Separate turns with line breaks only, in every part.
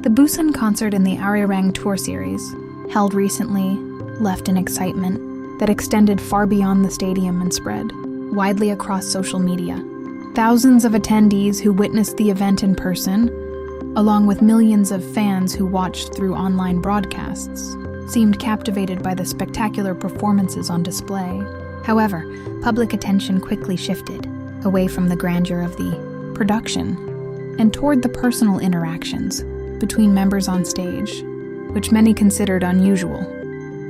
The Busan concert in the Arirang tour series, held recently, left an excitement that extended far beyond the stadium and spread widely across social media. Thousands of attendees who witnessed the event in person, along with millions of fans who watched through online broadcasts, seemed captivated by the spectacular performances on display. However, public attention quickly shifted away from the grandeur of the production and toward the personal interactions between members on stage, which many considered unusual.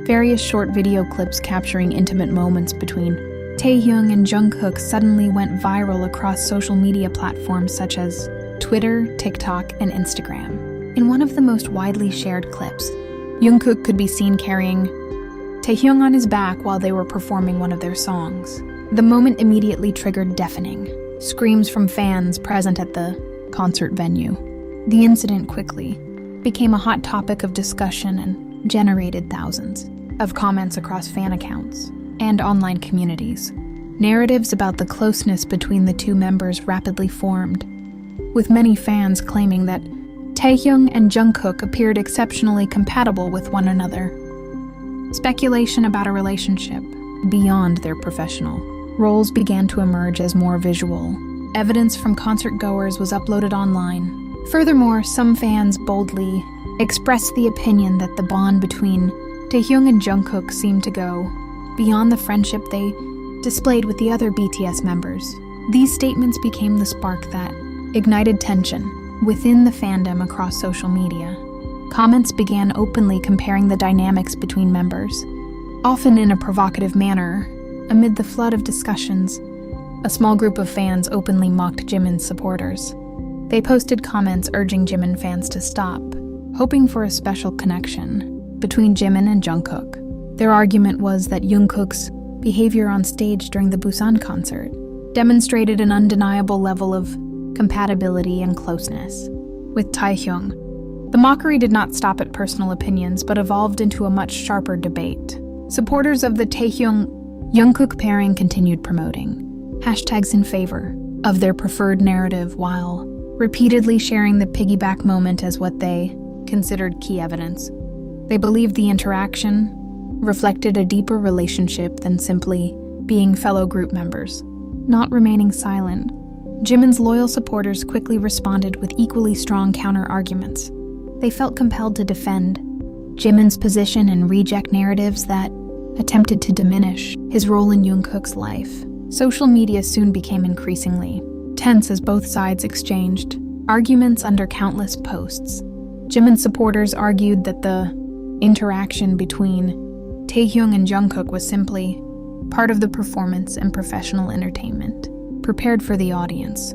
Various short video clips capturing intimate moments between Taehyung and Jungkook suddenly went viral across social media platforms such as Twitter, TikTok, and Instagram. In one of the most widely shared clips, Jungkook could be seen carrying Taehyung on his back while they were performing one of their songs. The moment immediately triggered deafening screams from fans present at the concert venue. The incident quickly became a hot topic of discussion and generated thousands of comments across fan accounts and online communities. Narratives about the closeness between the two members rapidly formed, with many fans claiming that Taehyung and Jungkook appeared exceptionally compatible with one another. Speculation about a relationship beyond their professional roles began to emerge as more visual evidence from concert-goers was uploaded online. Furthermore, some fans boldly expressed the opinion that the bond between Taehyung and Jungkook seemed to go beyond the friendship they displayed with the other BTS members. These statements became the spark that ignited tension within the fandom across social media. Comments began openly comparing the dynamics between members, often in a provocative manner. Amid the flood of discussions, a small group of fans openly mocked Jimin's supporters. They posted comments urging Jimin fans to stop, hoping for a special connection between Jimin and Jungkook. Their argument was that Jungkook's behavior on stage during the Busan concert demonstrated an undeniable level of compatibility and closeness with Taehyung. The mockery did not stop at personal opinions, but evolved into a much sharper debate. Supporters of the Taehyung-Jungkook pairing continued promoting hashtags in favor of their preferred narrative while repeatedly sharing the piggyback moment as what they considered key evidence. They believed the interaction reflected a deeper relationship than simply being fellow group members. Not remaining silent, Jimin's loyal supporters quickly responded with equally strong counter-arguments. They felt compelled to defend Jimin's position and reject narratives that attempted to diminish his role in Jungkook's life. Social media soon became increasingly tense as both sides exchanged arguments under countless posts. Jimin supporters argued that the interaction between Taehyung and Jungkook was simply part of the performance and professional entertainment prepared for the audience.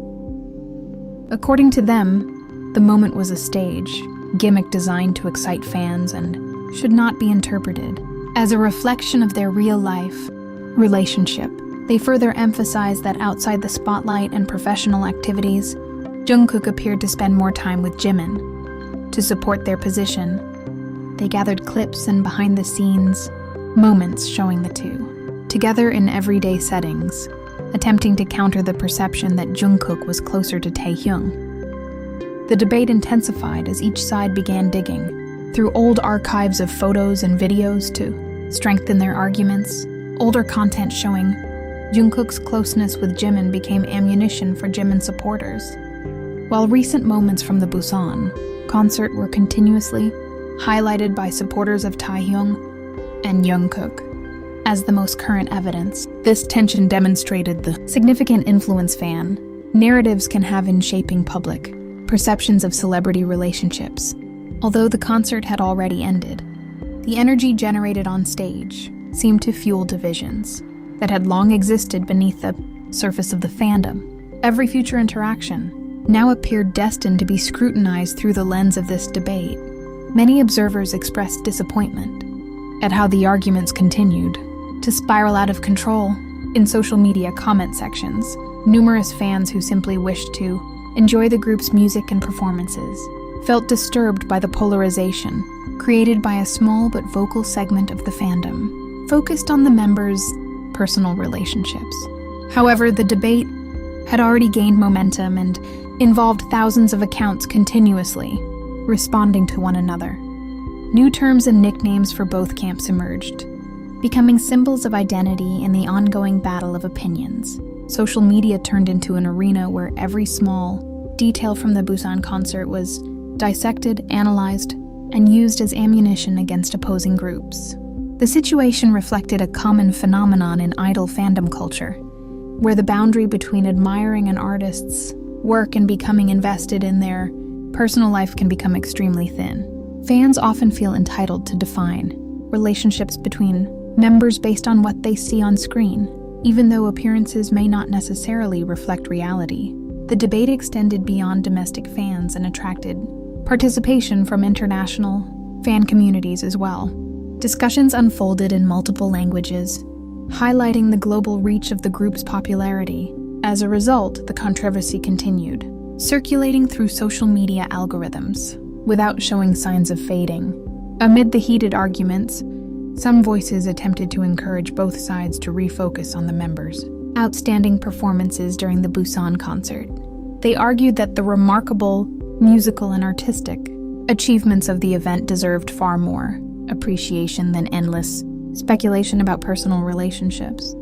According to them, the moment was a stage gimmick designed to excite fans and should not be interpreted as a reflection of their real-life relationship. They further emphasized that outside the spotlight and professional activities, Jungkook appeared to spend more time with Jimin. To support their position, they gathered clips and behind-the-scenes moments showing the two together in everyday settings, attempting to counter the perception that Jungkook was closer to Taehyung. The debate intensified as each side began digging through old archives of photos and videos to strengthen their arguments. Older content showing Jungkook's closeness with Jimin became ammunition for Jimin supporters, while recent moments from the Busan concert were continuously highlighted by supporters of Taehyung and Jungkook as the most current evidence. This tension demonstrated the significant influence fan narratives can have in shaping public perceptions of celebrity relationships. Although the concert had already ended, the energy generated on stage seemed to fuel divisions that had long existed beneath the surface of the fandom. Every future interaction now appeared destined to be scrutinized through the lens of this debate. Many observers expressed disappointment at how the arguments continued to spiral out of control. In social media comment sections, numerous fans who simply wished to enjoy the group's music and performances felt disturbed by the polarization created by a small but vocal segment of the fandom, focused on the members' personal relationships. However, the debate had already gained momentum and involved thousands of accounts continuously responding to one another. New terms and nicknames for both camps emerged, becoming symbols of identity in the ongoing battle of opinions. Social media turned into an arena where every small detail from the Busan concert was dissected, analyzed, and used as ammunition against opposing groups. The situation reflected a common phenomenon in idol fandom culture, where the boundary between admiring an artist's work and becoming invested in their personal life can become extremely thin. Fans often feel entitled to define relationships between members based on what they see on screen, even though appearances may not necessarily reflect reality. The debate extended beyond domestic fans and attracted participation from international fan communities as well. Discussions unfolded in multiple languages, highlighting the global reach of the group's popularity. As a result, the controversy continued, circulating through social media algorithms, without showing signs of fading. Amid the heated arguments, some voices attempted to encourage both sides to refocus on the members' outstanding performances during the Busan concert. They argued that the remarkable musical and artistic achievements of the event deserved far more appreciation than endless speculation about personal relationships.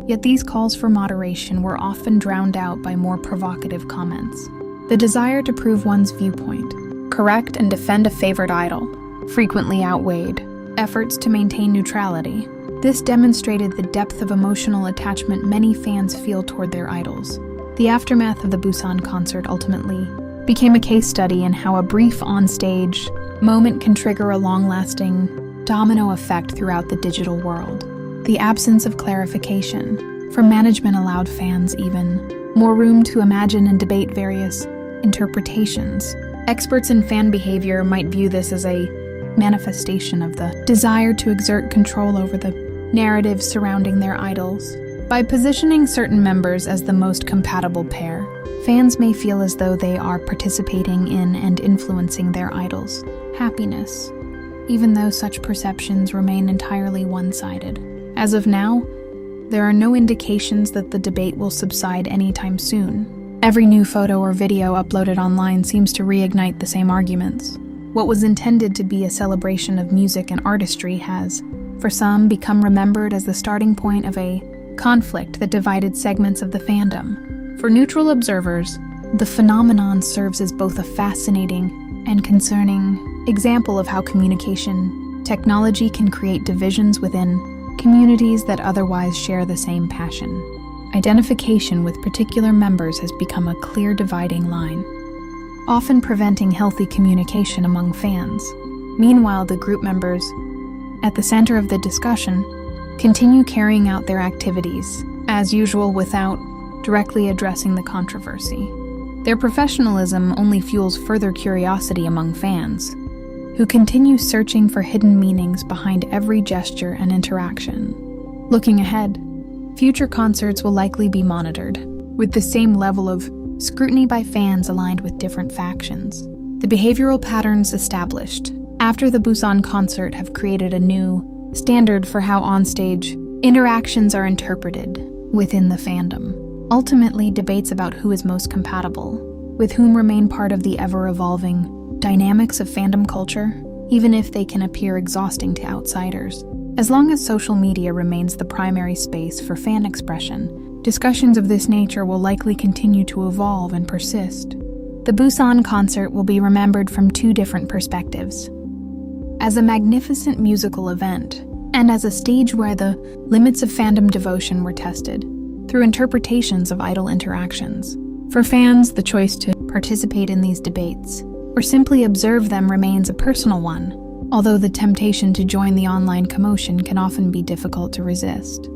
Yet these calls for moderation were often drowned out by more provocative comments. The desire to prove one's viewpoint, correct and defend a favorite idol, frequently outweighed efforts to maintain neutrality. This demonstrated the depth of emotional attachment many fans feel toward their idols. The aftermath of the Busan concert ultimately became a case study in how a brief on-stage moment can trigger a long-lasting domino effect throughout the digital world. The absence of clarification from management allowed fans even more room to imagine and debate various interpretations. Experts in fan behavior might view this as a manifestation of the desire to exert control over the narratives surrounding their idols. By positioning certain members as the most compatible pair, fans may feel as though they are participating in and influencing their idols' happiness, even though such perceptions remain entirely one-sided. As of now, there are no indications that the debate will subside anytime soon. Every new photo or video uploaded online seems to reignite the same arguments. What was intended to be a celebration of music and artistry has, for some, become remembered as the starting point of a conflict that divided segments of the fandom. For neutral observers, the phenomenon serves as both a fascinating and concerning example of how communication technology can create divisions within communities that otherwise share the same passion. Identification with particular members has become a clear dividing line, often preventing healthy communication among fans. Meanwhile, the group members, at the center of the discussion, continue carrying out their activities, as usual, without directly addressing the controversy. Their professionalism only fuels further curiosity among fans, who continue searching for hidden meanings behind every gesture and interaction. Looking ahead, future concerts will likely be monitored, with the same level of scrutiny by fans aligned with different factions. The behavioral patterns established after the Busan concert have created a new standard for how onstage interactions are interpreted within the fandom. Ultimately, debates about who is most compatible with whom remain part of the ever-evolving dynamics of fandom culture, even if they can appear exhausting to outsiders. As long as social media remains the primary space for fan expression, discussions of this nature will likely continue to evolve and persist. The Busan concert will be remembered from two different perspectives: as a magnificent musical event, and as a stage where the limits of fandom devotion were tested through interpretations of idol interactions. For fans, the choice to participate in these debates or simply observe them remains a personal one, although the temptation to join the online commotion can often be difficult to resist.